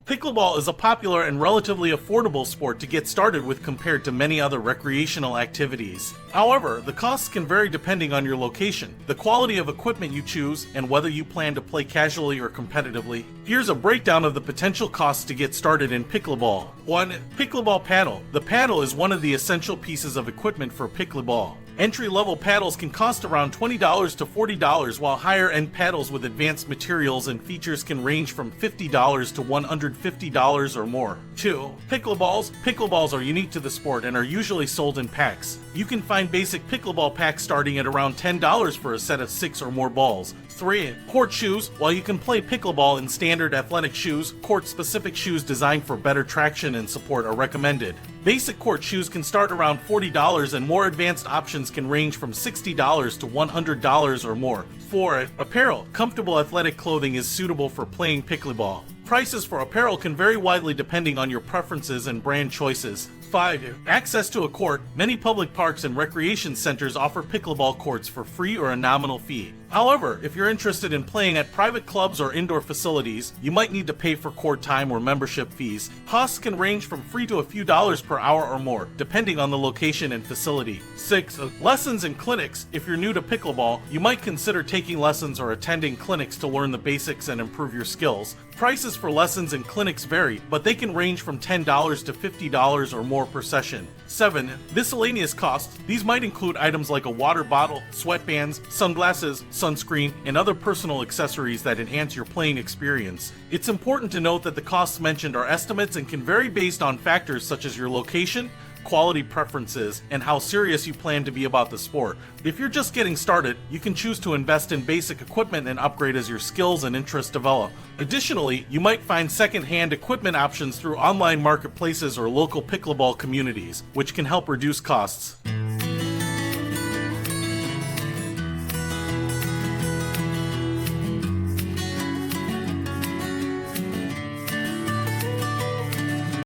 Pickleball is a popular and relatively affordable sport to get started with compared to many other recreational activities. However, the costs can vary depending on your location, the quality of equipment you choose, and whether you plan to play casually or competitively. Here's a breakdown of the potential costs to get started in pickleball. 1. Pickleball paddle. The paddle is one of the essential pieces of equipment for pickleball. Entry-level paddles can cost around $20 to $40, while higher-end paddles with advanced materials and features can range from $50 to $150 or more. 2. Pickleballs. Pickleballs are unique to the sport and are usually sold in packs. You can find basic pickleball packs starting at around $10 for a set of 6 or more balls. 3. Court shoes. While you can play pickleball in standard athletic shoes, court-specific shoes designed for better traction and support are recommended. Basic court shoes can start around $40 and more advanced options can range from $60 to $100 or more. 4. Apparel. Comfortable athletic clothing is suitable for playing pickleball. Prices for apparel can vary widely depending on your preferences and brand choices. 5. Access to a court. Many public parks and recreation centers offer pickleball courts for free or a nominal fee. However, if you're interested in playing at private clubs or indoor facilities, you might need to pay for court time or membership fees. Costs can range from free to a few dollars per hour or more, depending on the location and facility. 6. Lessons and clinics. If you're new to pickleball, you might consider taking lessons or attending clinics to learn the basics and improve your skills. Prices for lessons and clinics vary, but they can range from $10 to $50 or more per session. 7. Miscellaneous costs. These might include items like a water bottle, sweatbands, sunglasses, sunscreen, and other personal accessories that enhance your playing experience. It's important to note that the costs mentioned are estimates and can vary based on factors such as your location, quality preferences, and how serious you plan to be about the sport. If you're just getting started, you can choose to invest in basic equipment and upgrade as your skills and interests develop. Additionally, you might find second-hand equipment options through online marketplaces or local pickleball communities, which can help reduce costs.